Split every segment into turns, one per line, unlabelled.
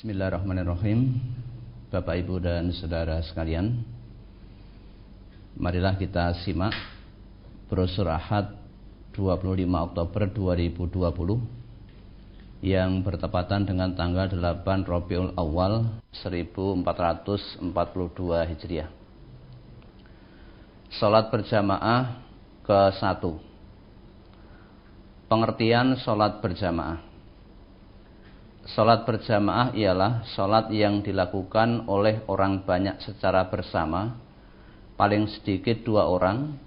Bismillahirrahmanirrahim. Bapak, Ibu, dan saudara sekalian, marilah kita simak brosur Ahad 25 Oktober 2020 yang bertepatan dengan tanggal 8 Rabiul Awal 1442 Hijriah. Salat berjamaah ke-1. Pengertian salat berjamaah. Salat berjamaah ialah salat yang dilakukan oleh orang banyak secara bersama, paling sedikit 2 orang,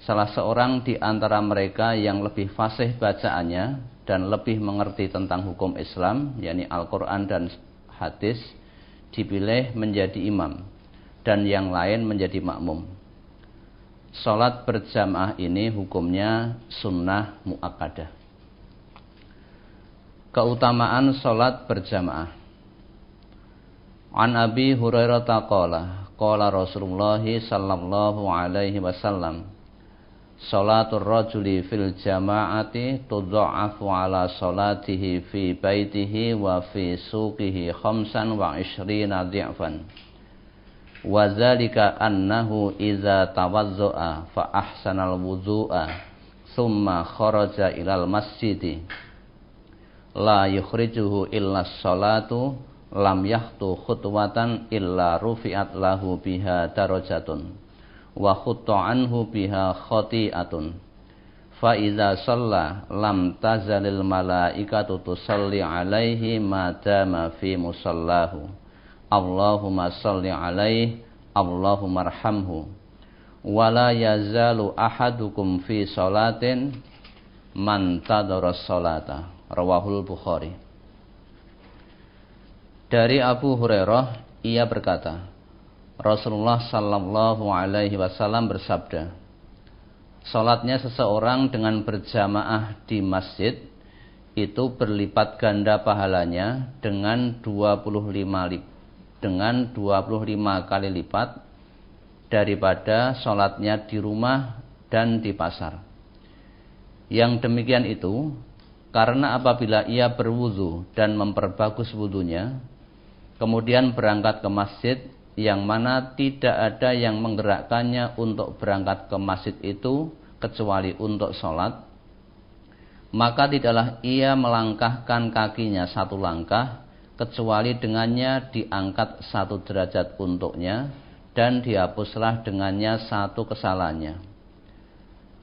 salah seorang di antara mereka yang lebih fasih bacaannya dan lebih mengerti tentang hukum Islam, yakni Al-Quran dan hadis, dipilih menjadi imam, dan yang lain menjadi makmum. Salat berjamaah ini hukumnya sunnah muakkadah. Keutamaan salat berjamaah. An Abi Hurairah qala qala Rasulullah sallallahu alaihi wasallam, salatul rajuli fil jama'ati tudha'afu ala salatihi fi baitihi wa fi suqihi 25 dhi'fan. Wa dzalika annahu idza tawadda'a fa ahsanal wudhu'a thumma kharaja ilal masjidi la yukhrijuhu illa sholatu lam yahtu khutwatan illa rufi'at lahu biha darajatun wa khutta anhu biha khati'atun fa idza shalla lam tazalil malaikatu tusalli alaihi ma dama fi musallahu Allahumma shalli alaihi Allahumma arhamhu wa la yazalu ahadukum fi sholatin man tadara sholata. Rawahul Bukhari. Dari Abu Hurairah, ia berkata, Rasulullah sallallahu alaihi wasallam bersabda, salatnya seseorang dengan berjamaah di masjid itu berlipat ganda pahalanya dengan 25 kali lipat daripada salatnya di rumah dan di pasar. Yang demikian itu karena apabila ia berwudu dan memperbagus wudunya, kemudian berangkat ke masjid yang mana tidak ada yang menggerakkannya untuk berangkat ke masjid itu kecuali untuk sholat, maka tidaklah ia melangkahkan kakinya 1 langkah kecuali dengannya diangkat 1 derajat untuknya dan dihapuslah dengannya 1 kesalahannya.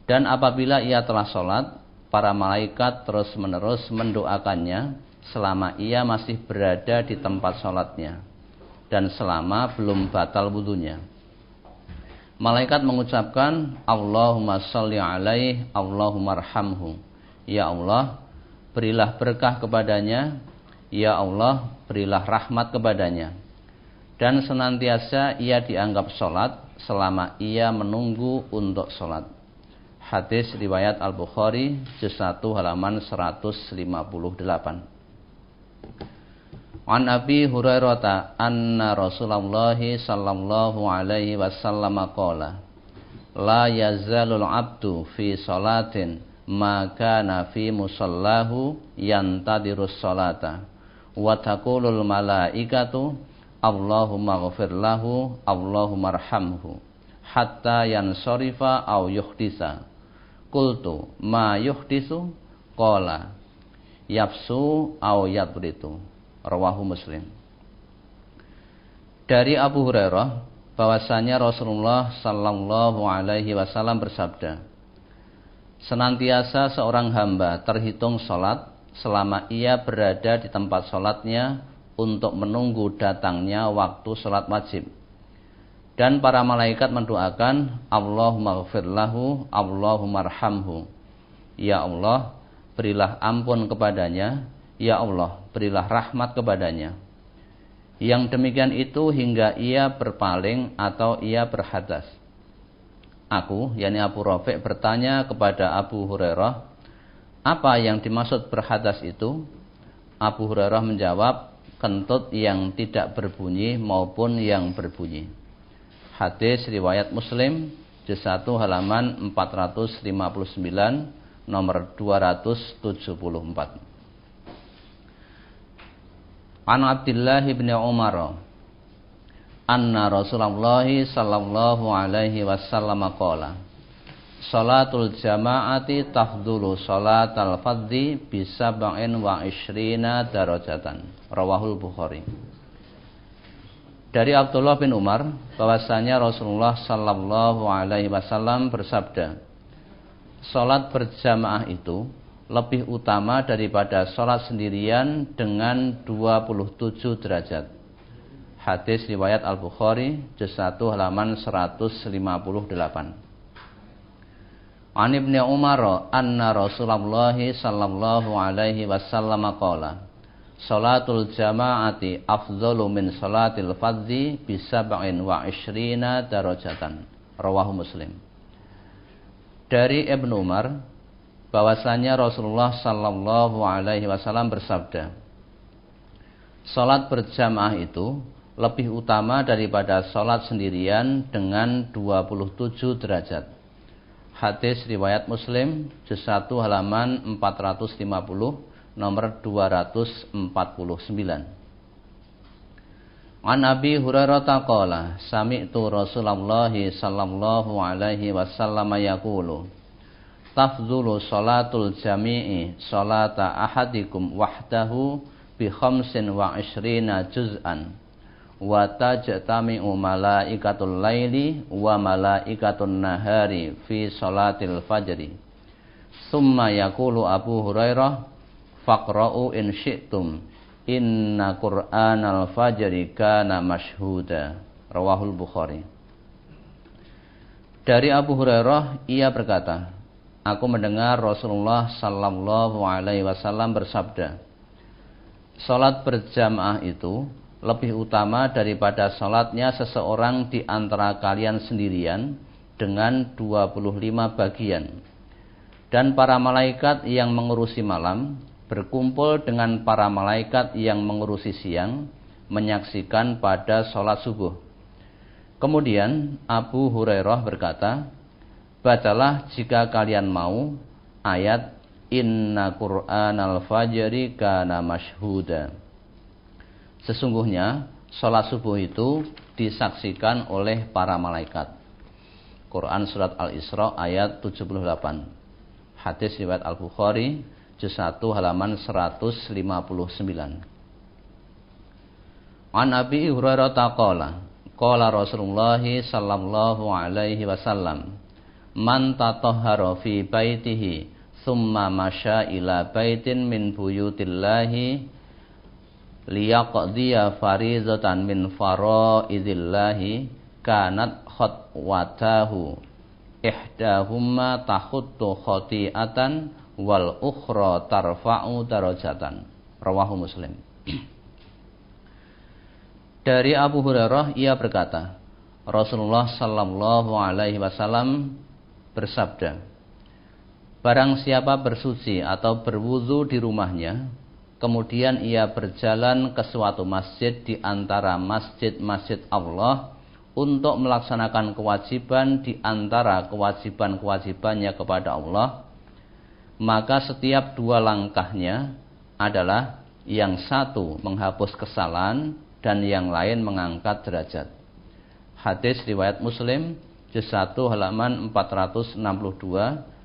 Dan apabila ia telah sholat, para malaikat terus-menerus mendoakannya selama ia masih berada di tempat sholatnya dan selama belum batal wudunya. Malaikat mengucapkan, Allahumma sholli alaihi, Allahumma arhamhu. Ya Allah, berilah berkah kepadanya. Ya Allah, berilah rahmat kepadanya. Dan senantiasa ia dianggap sholat selama ia menunggu untuk sholat. Hadis riwayat Al-Bukhari juz 1 halaman 158. An Abi Hurairah anna Rasulullah sallallahu alaihi wasallam qala la yazalul abdu fi salatin ma kana fi musallahu yantadirus salata wa taqulul malaikatu Allahumma ghfir lahu Allahumma arhamhu hatta yansarifa aw yuhdisa. Qultu ma yuhdisu qala yafsu au yadritu. Rawahu Muslim. Dari Abu Hurairah bahwasanya Rasulullah sallallahu alaihi wasallam bersabda, senantiasa seorang hamba terhitung salat selama ia berada di tempat salatnya untuk menunggu datangnya waktu salat wajib. Dan para malaikat mendoakan, Allahumma ghfir lahu, Allahumma arhamhu. Ya Allah, berilah ampun kepadanya. Ya Allah, berilah rahmat kepadanya. Yang demikian itu hingga ia berpaling atau ia berhadas. Aku, yakni Abu Rafi' bertanya kepada Abu Hurairah, apa yang dimaksud berhadas itu? Abu Hurairah menjawab, kentut yang tidak berbunyi maupun yang berbunyi. Hadis riwayat Muslim juz 1 halaman 459 nomor 274. An Abdullah bin Umar anna Rasulullah sallallahu alaihi wasallam qala salatul jama'ati tafdhulu salatal fardhi bi 27 darajatan. Rawahul Bukhari. Dari Abdullah bin Umar bahwasanya Rasulullah sallallahu alaihi wasallam bersabda, salat berjamaah itu lebih utama daripada salat sendirian dengan 27 derajat. Hadis riwayat Al-Bukhari juz 1 halaman 158. An Ibnu Umar anna Rasulullah sallallahu alaihi wasallam qala salatul jama'ati afdhalu min salatil fardhi bi 27 darajatan. Rawahu Muslim. Dari Ibnu Umar bahwasanya Rasulullah sallallahu alaihi wasallam bersabda, salat berjamaah itu lebih utama daripada salat sendirian dengan 27 derajat. Hadis riwayat Muslim juz 1 halaman 450 nomor 249. An Abi Hurairah qala sami'tu Rasulullah sallallahu alaihi wasallam yaqulu tafdhulu salatul jami'i salata ahadikum wahdahu bi 25 juz'an wa tajtami'u malaikatul laili wa malaikatun nahari fi salatil fajri. Summa yaqulu Abu Hurairah faqra'u in syi'tum inna qur'anal fajri kana mashhuda. Rawahul Bukhari. Dari Abu Hurairah ia berkata, aku mendengar Rasulullah sallallahu alaihi wasallam bersabda, salat berjamaah itu lebih utama daripada salatnya seseorang di antara kalian sendirian dengan 25 bagian. Dan para malaikat yang mengurusi malam berkumpul dengan para malaikat yang mengurusi siang menyaksikan pada salat subuh. Kemudian Abu Hurairah berkata, bacalah jika kalian mau ayat inna qur'anal fajri kana mashhuda. Sesungguhnya salat subuh itu disaksikan oleh para malaikat. Quran surat Al-Isra ayat 78. Hadis riwayat Al-Bukhari juz 1 halaman 159. An Abi Hurairah qala qala Rasulullah sallallahu alaihi wasallam man tatahhara fi baitihi thumma masya ila baitin min buyutillahi liyaqdiya farizatan min faraidillahi kanat khatwatahu ihdahumma takhuttu khati'atan wal ukhra tarfa'u darajatan. Rawahu Muslim. Dari Abu Hurairah ia berkata, Rasulullah sallallahu alaihi wasallam bersabda, barang siapa bersuci atau berwudu di rumahnya, kemudian ia berjalan ke suatu masjid di antara masjid-masjid Allah untuk melaksanakan kewajiban di antara kewajiban-kewajibannya kepada Allah, maka setiap dua langkahnya adalah yang satu menghapus kesalahan dan yang lain mengangkat derajat. Hadis riwayat Muslim juz 1 halaman 462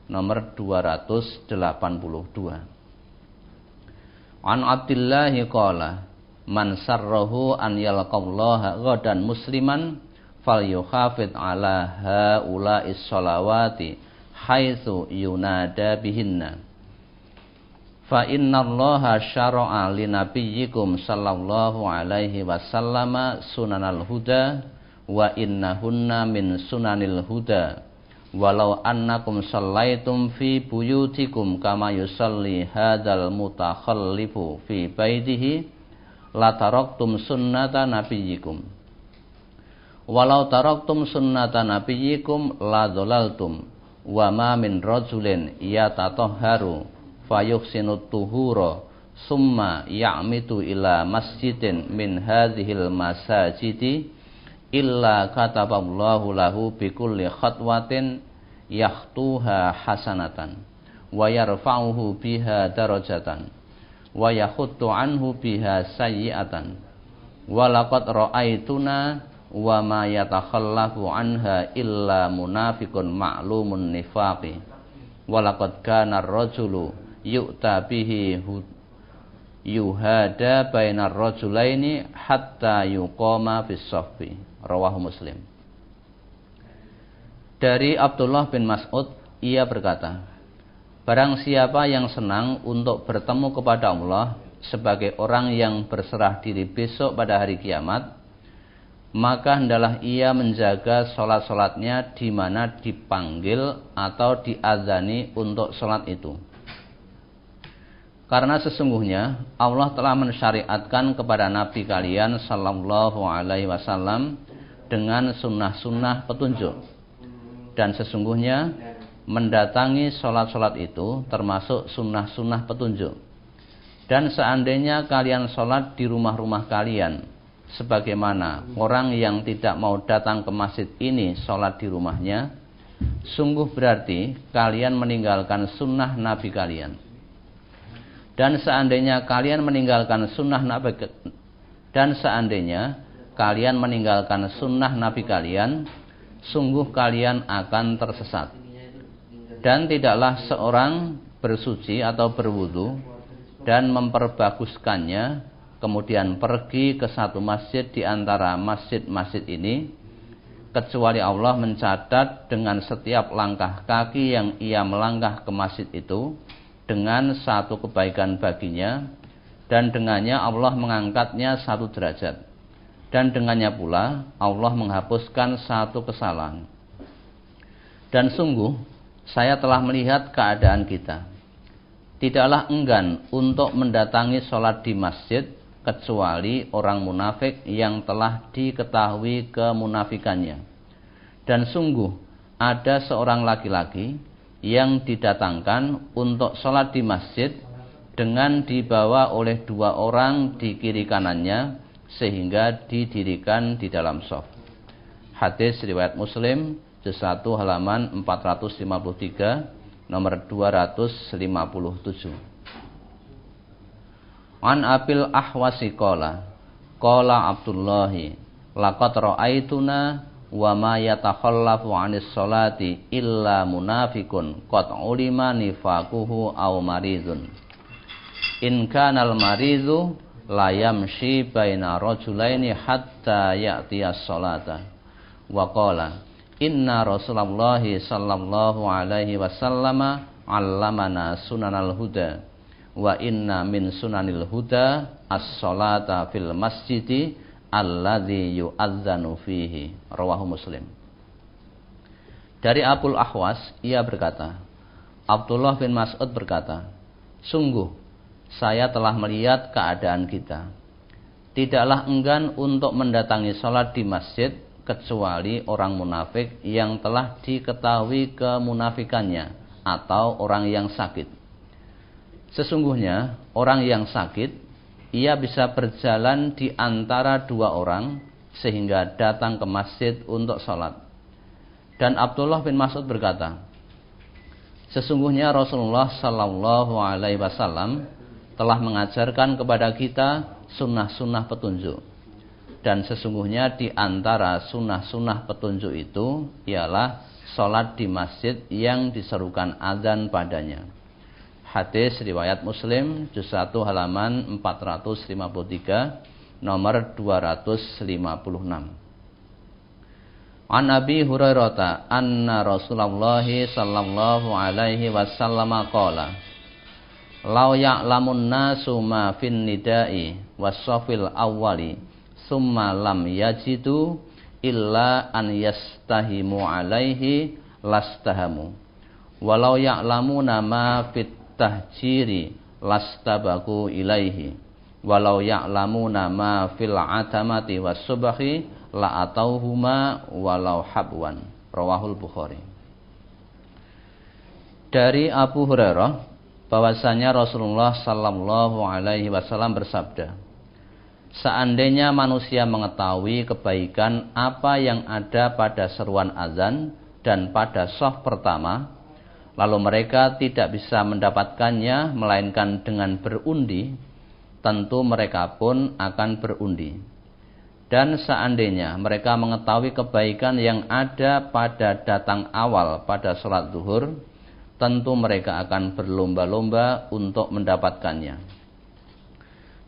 nomor 282. An Abdullah qala man sarrahu an yalqallaha ghadan musliman falyukhafid ala haula'is shalawati haitsu yunada bihinna fa innallaha syara'a linabiyyikum sallallahu alaihi wasallama sunanal huda wa innahunna min sunanil huda walau annakum shallaitum fi buyutikum kama yusalli hadzal mutakhallifu fi baitihi la taraktum sunnata nabiyyikum walau taraktum sunnata nabiyyikum la dhalaltum wa ma min rajulin yatatahharu fayuhsinut tuhura summa ya'mitu ila masjidin min hadhil masajidi illa kataballahu lahu bikulli khatwatin yakhtuha hasanatan wa yarfa'uhu biha darajatan wa yakhuttu anhu biha sayyi'atan wa laqad ra'aituna wa ma yatakhallafu anha illa munafiqun ma'lumun nifaqi wa laqad kana ar-rajulu yu'ta bihi yuhada bainar rajulaini hatta yuqama fis saffi. Rawahu Muslim. Dari Abdullah bin Mas'ud, ia berkata, barang siapa yang senang untuk bertemu kepada Allah sebagai orang yang berserah diri besok pada hari kiamat, maka hendaklah ia menjaga sholat-sholatnya di mana dipanggil atau diazani untuk sholat itu. Karena sesungguhnya Allah telah mensyariatkan kepada Nabi kalian sallallahu alaihi wasallam dengan sunnah-sunnah petunjuk. Dan sesungguhnya mendatangi sholat-sholat itu termasuk sunnah-sunnah petunjuk. Dan seandainya kalian sholat di rumah-rumah kalian, sebagaimana orang yang tidak mau datang ke masjid ini sholat di rumahnya, sungguh berarti kalian meninggalkan sunnah Nabi kalian. Dan seandainya kalian meninggalkan sunnah Nabi kalian, sungguh kalian akan tersesat. Dan tidaklah seorang bersuci atau berwudu dan memperbaguskannya, kemudian pergi ke satu masjid di antara masjid-masjid ini, kecuali Allah mencatat dengan setiap langkah kaki yang ia melangkah ke masjid itu dengan satu kebaikan baginya, dan dengannya Allah mengangkatnya satu derajat, dan dengannya pula Allah menghapuskan satu kesalahan. Dan sungguh saya telah melihat keadaan kita, tidaklah enggan untuk mendatangi sholat di masjid kecuali orang munafik yang telah diketahui kemunafikannya. Dan sungguh ada seorang laki-laki yang didatangkan untuk sholat di masjid dengan dibawa oleh dua orang di kiri kanannya sehingga didirikan di dalam shaf. Hadis riwayat Muslim, juz 1 halaman 453, nomor 257. An Abil Ahwasi qala Abdullahi laqad ra'aituna wa ma yatakhallafu 'anis sholati illa munafiqun qad ulima nifaquhu aw maridun. In kanal maridu la yamshi baina rajulaini hatta ya'tiyas sholata. Wa qala inna Rasulullahi sallallahu alaihi wasallam 'allamana sunanal huda wa inna min sunanil huda as-sholata fil masjidi alladzi yu'adzanu fihi. Rawahu Muslim. Dari Abul Ahwas, ia berkata, Abdullah bin Mas'ud berkata, sungguh saya telah melihat keadaan kita, tidaklah enggan untuk mendatangi sholat di masjid kecuali orang munafik yang telah diketahui kemunafikannya atau orang yang sakit. Sesungguhnya orang yang sakit, ia bisa berjalan di antara dua orang sehingga datang ke masjid untuk sholat. Dan Abdullah bin Mas'ud berkata, sesungguhnya Rasulullah sallallahu alaihi wasallam telah mengajarkan kepada kita sunnah-sunnah petunjuk. Dan sesungguhnya di antara sunnah-sunnah petunjuk itu ialah sholat di masjid yang diserukan azan padanya. Hadis riwayat Muslim, juz 1 halaman 453, nomor 256. An Abi Hurairah anna Rasulullah sallallahu alaihi wasallam qala law ya'lamun nasu ma fin nida'i was-safil awwali summa lam yajidu illa an yastahimu alaihi lastahamu walau ya'lamuna ma fit tahjiri lastabaku ilaihi walau ya'lamuna ma fil atamati was subhi la atauhuma walau habwan. Rawahul Bukhari. Dari Abu Hurairah bahwasanya Rasulullah sallallahu alaihi wasallam bersabda, seandainya manusia mengetahui kebaikan apa yang ada pada seruan azan dan pada shaf pertama, lalu mereka tidak bisa mendapatkannya melainkan dengan berundi, tentu mereka pun akan berundi. Dan seandainya mereka mengetahui kebaikan yang ada pada datang awal pada sholat zuhur, tentu mereka akan berlomba-lomba untuk mendapatkannya.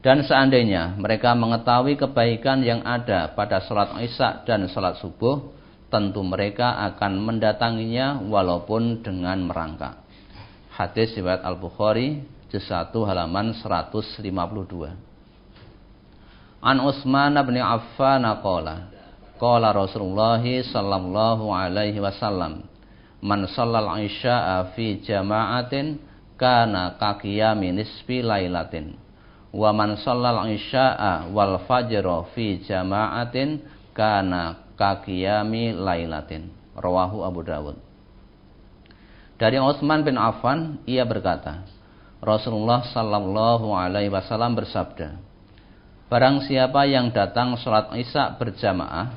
Dan seandainya mereka mengetahui kebaikan yang ada pada sholat isya dan sholat subuh, tentu mereka akan mendatanginya walaupun dengan merangkak. Hadis riwayat Al-Bukhari, juz 1 halaman 152. An Utsman bin Affan qala qala Rasulullah sallallahu alaihi wasallam man shallal isya'a fi jama'atin kana kaqiyami nisfi lailatin wa man shallal isya'a wal fajra fi jama'atin kana kaqiyami lailatin. Rawahu Abu Dawud. Dari Utsman bin Affan, ia berkata, Rasulullah sallallahu alaihi wasallam bersabda, barang siapa yang datang sholat isya berjamaah,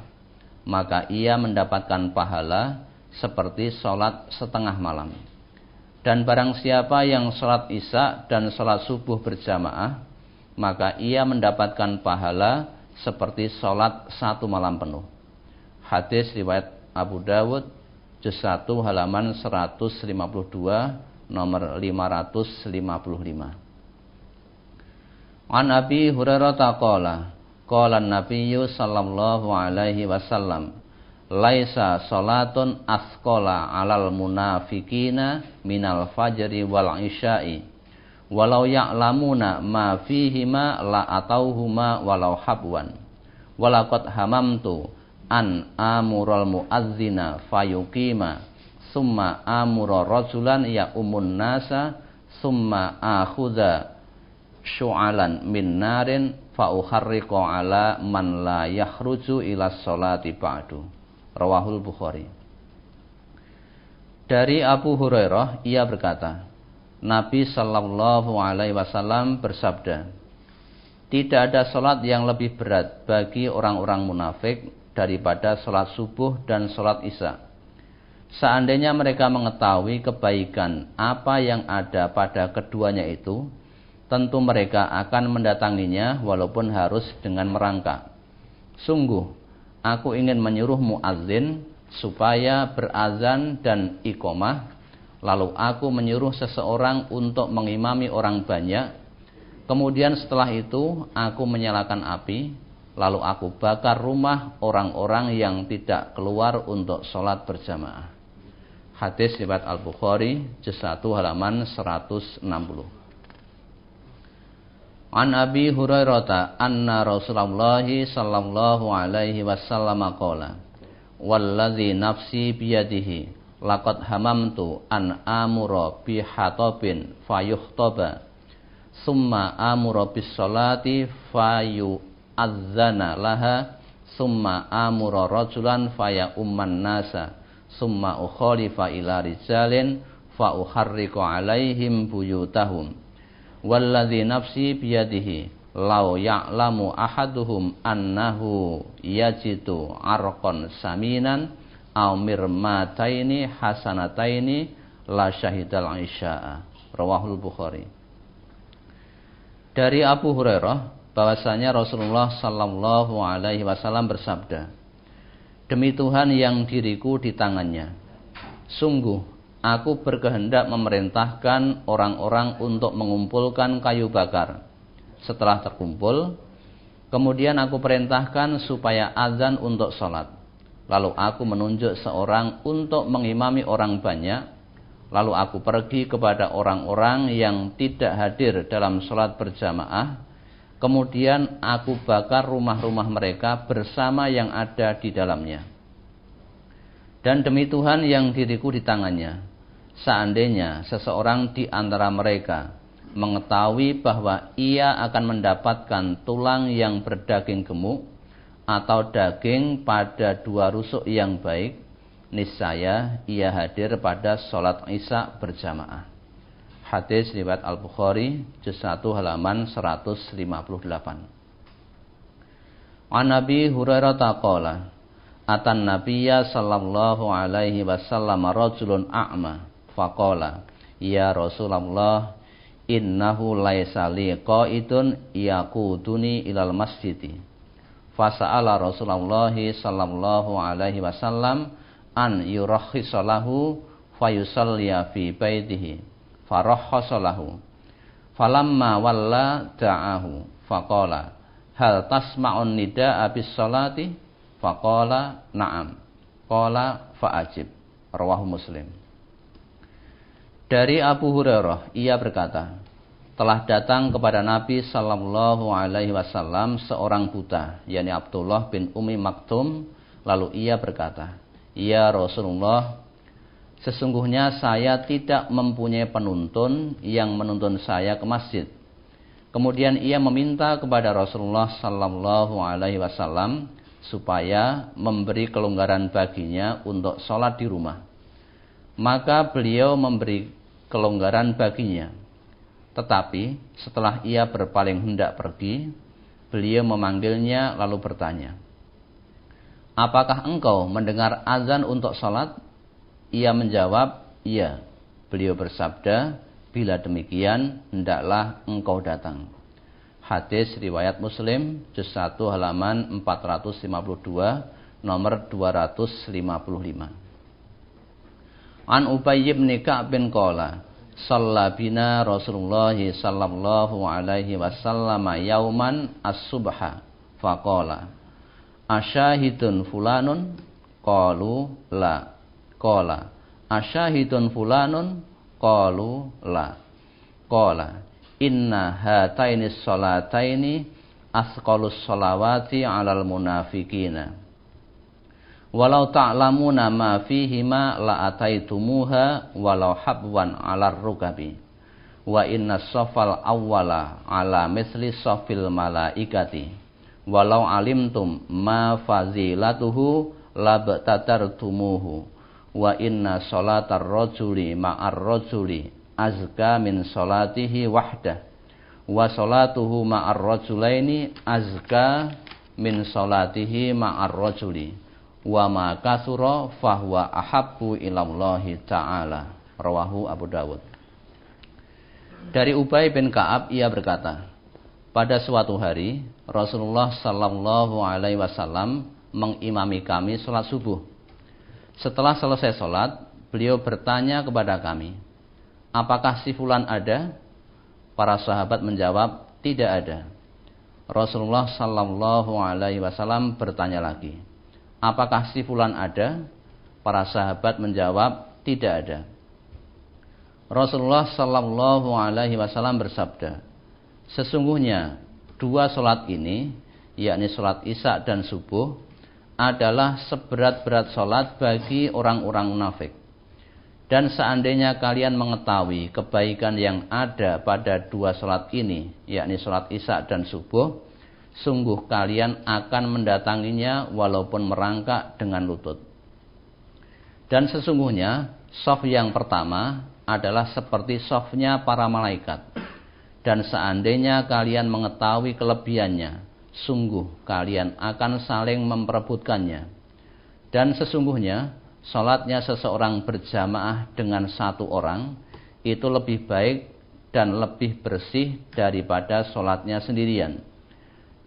maka ia mendapatkan pahala seperti sholat setengah malam. Dan barang siapa yang sholat isya dan sholat subuh berjamaah, maka ia mendapatkan pahala seperti sholat satu malam penuh. Hadis riwayat Abu Dawud, juz 1 halaman 152, nomor 555. An Abi Hurairah qala qala an-nabiyyu sallallahu alaihi wasallam laisa salatun asqala 'alal munafiqina minal fajri wal isya'i walau ya'lamuna ma fihima la atauhuma walau habwan walaqad hamamtu an amural muadzina fayuqima summa amura rajulan ya umun nasa summa akhudha syu'alan min narin fa uharriqu ala man la yakhruju ila sholati ba'du. Rawahul Bukhari. Dari Abu Hurairah, ia berkata, Nabi sallallahu alaihi wasallam bersabda, tidak ada salat yang lebih berat bagi orang-orang munafik daripada salat subuh dan salat isya. Seandainya mereka mengetahui kebaikan apa yang ada pada keduanya itu, tentu mereka akan mendatanginya walaupun harus dengan merangkak. Sungguh, aku ingin menyuruh muadzin supaya berazan dan iqamah, lalu aku menyuruh seseorang untuk mengimami orang banyak. Kemudian setelah itu aku menyalakan api, lalu aku bakar rumah orang-orang yang tidak keluar untuk sholat berjamaah. Hadis riwayat Al-Bukhari, juz 1 halaman 160. An Abi Hurairah anna Rasulullah sallallahu alaihi wasallam qala wallazi nafsi biyadihi laqad hamamtu an amura bi hatabin fayuhtaba summa amura bis salati fayu'adzana laha summa amura rajulan faya umman nasa summa ukhalifa ila rijalin fa uharriqu alaihim buyutahum walladzi nafsi biyadihi law ya'lamu ahaduhum annahu yajidu arqan saminan aw mirmataini hasanataini la syahidal isya'a. Rawahul Bukhari. Dari Abu Hurairah bahwasanya Rasulullah sallallahu alaihi wasallam bersabda, demi Tuhan yang diriku di tangannya, sungguh aku berkehendak memerintahkan orang-orang untuk mengumpulkan kayu bakar. Setelah terkumpul, kemudian aku perintahkan supaya azan untuk sholat. Lalu aku menunjuk seorang untuk mengimami orang banyak. Lalu aku pergi kepada orang-orang yang tidak hadir dalam sholat berjamaah. Kemudian aku bakar rumah-rumah mereka bersama yang ada di dalamnya. Dan demi Tuhan yang diriku di tangannya, seandainya seseorang di antara mereka mengetahui bahwa ia akan mendapatkan tulang yang berdaging gemuk atau daging pada dua rusuk yang baik, niscaya ia hadir pada sholat isya berjamaah. Hadis riwayat Al-Bukhari, juz 1 halaman 158. An Abi Hurairah qala atan nabiyya sallallahu alaihi wasallam rajulun a'ma faqala ya Rasulullah innahu laisa li qaidun yaquduni ilal masjidi. Fasa'ala Rasulullah sallallahu alaihi wasallam an yurakhkhisa lahu fayusalliya fi baitihi. Farakhkhasa lahu. Falamma walla da'ahu faqala hal tasma'un nida'a bis salati? Faqala na'am. Qala fa'ajib. Rawahu Muslim. Dari Abu Hurairah, ia berkata, telah datang kepada Nabi sallallahu alaihi wasallam seorang buta, yakni Abdullah bin Ummi Maktum, lalu ia berkata, "Ya Rasulullah, sesungguhnya saya tidak mempunyai penuntun yang menuntun saya ke masjid." Kemudian ia meminta kepada Rasulullah sallallahu alaihi wasallam supaya memberi kelonggaran baginya untuk sholat di rumah. Maka beliau memberi kelonggaran baginya. Tetapi setelah ia berpaling hendak pergi, beliau memanggilnya lalu bertanya, "Apakah engkau mendengar azan untuk sholat?" Ia menjawab, "Iya." Beliau bersabda, "Bila demikian, hendaklah engkau datang." Hadis riwayat Muslim, juz 1 halaman 452, nomor 255. An Ubay bin Ka'b bin qala shalla bina Rasulullah sallallahu alaihi wasallam yauman as-subha faqala asyahidun fulanun qalu la qala asyahidun fulanun qalu la qala inna hataini sholataini asqalus sholawati 'alal munafiqina walau ta'lamuna ma fihima la ataitumuha walau habwan 'alar rukabi wa inna safal awwala 'ala misli safil malaikati walau alimtum ma fazilatuhu labtatartumuhu wa inna salatar rajuli ma'ar rajuli azka min salatihi wahdah wa salatuhu ma'ar rajulaini azka min salatihi ma'ar rajuli wa ma kasura fahuwa ahabbu ilallahi ta'ala. Rawahu Abu Dawud. Dari Ubay bin Ka'ab ia berkata, pada suatu hari Rasulullah sallallahu alaihi wasallam mengimami kami salat subuh. Setelah selesai salat, beliau bertanya kepada kami, "Apakah si fulan ada?" Para sahabat menjawab, "Tidak ada." Rasulullah sallallahu alaihi wasallam bertanya lagi, "Apakah si fulan ada?" Para sahabat menjawab, "Tidak ada." Rasulullah sallallahu alaihi wasallam bersabda, "Sesungguhnya dua salat ini, yakni salat Isya dan subuh, adalah seberat-berat salat bagi orang-orang munafik. Dan seandainya kalian mengetahui kebaikan yang ada pada dua salat ini, yakni salat Isya dan subuh, sungguh kalian akan mendatanginya walaupun merangkak dengan lutut. Dan sesungguhnya shaf yang pertama adalah seperti shafnya para malaikat. Dan seandainya kalian mengetahui kelebihannya, sungguh kalian akan saling memperebutkannya. Dan sesungguhnya salatnya seseorang berjamaah dengan satu orang itu lebih baik dan lebih bersih daripada salatnya sendirian.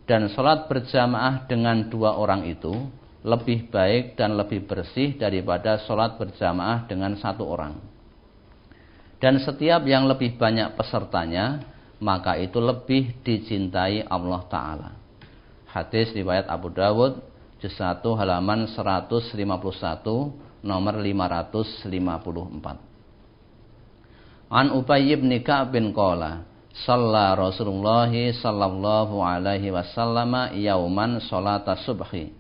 Dan salat berjamaah dengan dua orang itu lebih baik dan lebih bersih daripada salat berjamaah dengan satu orang. Dan setiap yang lebih banyak pesertanya, maka itu lebih dicintai Allah Ta'ala." Hadis riwayat Abu Dawud, juz 1 halaman 151, nomor 554. An Ubay bin Ka'b bin qala shalla Rasulullah sallallahu alaihi wasallam yauman sholata subhi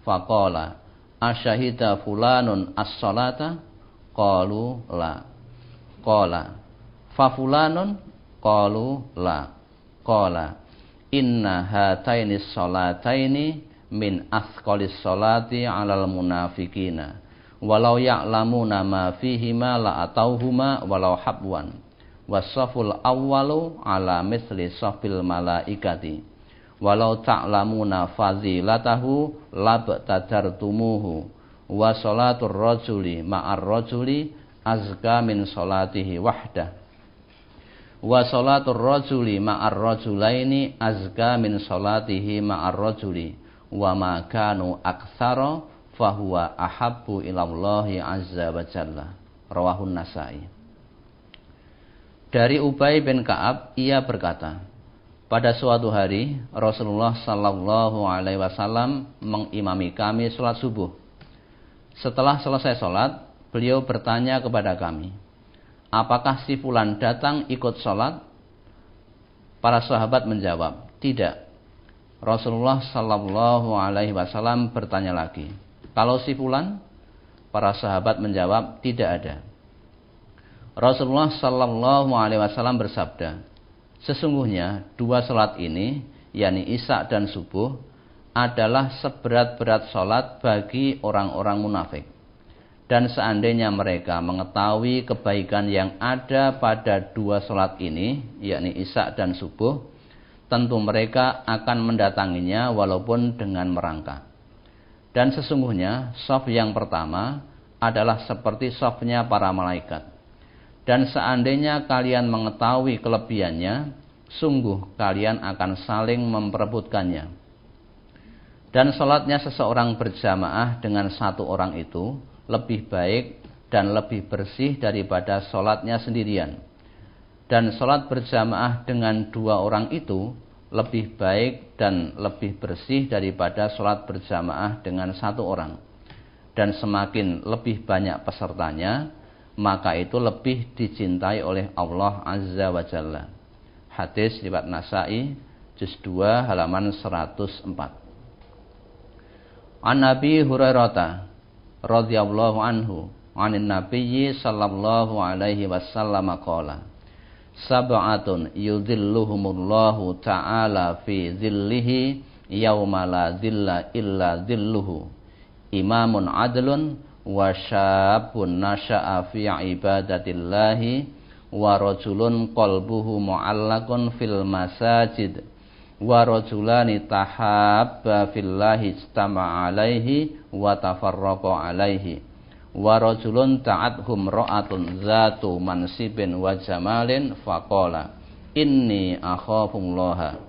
faqala asyahida fulanun as-sholata qalu la qala fa fulanun qalu la qala inna hataini sholataini min asqalis sholati 'alal munafiqina walau ya'lamuna ma fihima la atauhuma walau habwan wasaful awwalu ala misli safil malaikati walau ta'lamuna fazilatahu labtadartumuhu wa salatur rajuli ma'ar rajuli azka min salatihi wahdah. Wa salatul rajuli ma'ar rajulaini azka min salatihi ma'ar rajuli wa ma kanu aktsara fahuwa ahabbu ilallahi azza wa jalla. Rawahun Nasa'i. Dari Ubay bin Ka'ab, ia berkata, pada suatu hari Rasulullah sallallahu alaihi wasallam mengimami kami salat subuh. Setelah selesai salat, beliau bertanya kepada kami, apakah si fulan datang ikut salat? Para sahabat menjawab, tidak. Rasulullah sallallahu alaihi wasallam bertanya lagi, kalau si fulan? Para sahabat menjawab, tidak ada. Rasulullah sallallahu alaihi wasallam bersabda, sesungguhnya dua salat ini, yakni Isya dan subuh, adalah seberat-berat salat bagi orang-orang munafik. Dan seandainya mereka mengetahui kebaikan yang ada pada dua salat ini, yakni Isya dan subuh, tentu mereka akan mendatanginya walaupun dengan merangkak. Dan sesungguhnya shaf yang pertama adalah seperti shafnya para malaikat. Dan seandainya kalian mengetahui kelebihannya, sungguh kalian akan saling memperebutkannya. Dan salatnya seseorang berjamaah dengan satu orang itu lebih baik dan lebih bersih daripada salatnya sendirian. Dan salat berjamaah dengan dua orang itu lebih baik dan lebih bersih daripada salat berjamaah dengan satu orang. Dan semakin lebih banyak pesertanya, maka itu lebih dicintai oleh Allah Azza wa Jalla. Hadis riwayat Nasa'i, juz 2 halaman 104. An Nabi Hurairah radhiyallahu anhu, anin Nabiyyi sallallahu alaihi wasallam qala, sab'atun yudhilluhumullahu ta'ala fi dhillihi yauma la dhilla illa dhilluhu, imamun adlun wa syabun nasha'a fi ibadatillahi wa rajulun qalbuhu mu'allaqun fil masajid wa rajulani tahabba fillahi ijtama'a alaihi wa tafarraqa alaihi wa rajulun ta'adhum ra'atun zatu mansibin wa jamalin faqala inni akhafullaha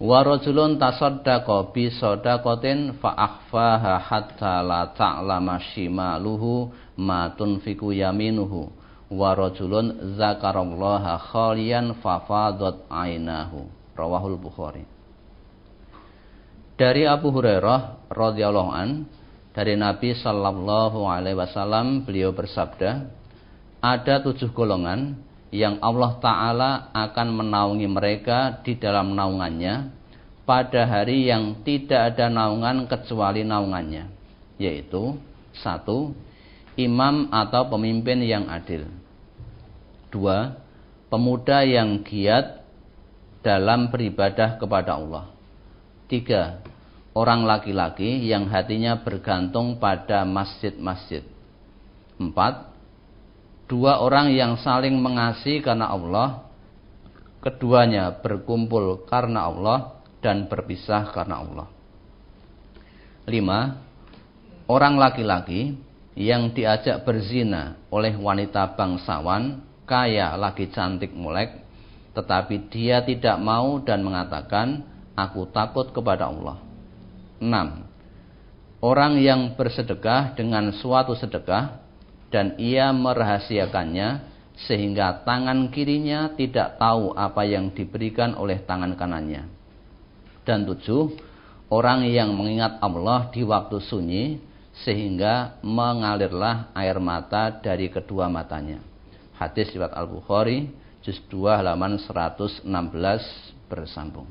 wa rajulun tasaddaqa bi shadaqatin fa akhfaha hatta la ta'lama shimaluhu ma tunfiqu yaminuhu wa rajulun zakarallaha khaliyan fa fadat ainahu. Rawahul Bukhari. Dari Abu Hurairah radhiyallahu an, dari Nabi sallallahu alaihi wasallam, beliau bersabda, ada 7 golongan yang Allah Ta'ala akan menaungi mereka di dalam naungannya pada hari yang tidak ada naungan kecuali naungannya, yaitu 1. Imam atau pemimpin yang adil. 2. Pemuda yang giat dalam beribadah kepada Allah. 3. Orang laki-laki yang hatinya bergantung pada masjid-masjid. 4. 2 orang yang saling mengasihi karena Allah, keduanya berkumpul karena Allah dan berpisah karena Allah. 5. Orang laki-laki yang diajak berzina oleh wanita bangsawan, kaya lagi cantik molek, tetapi dia tidak mau dan mengatakan, aku takut kepada Allah. 6. Orang yang bersedekah dengan suatu sedekah dan ia merahasiakannya sehingga tangan kirinya tidak tahu apa yang diberikan oleh tangan kanannya. Dan 7. Orang yang mengingat Allah di waktu sunyi sehingga mengalirlah air mata dari kedua matanya. Hadis riwayat Al-Bukhari, juz 2 halaman 116 bersambung.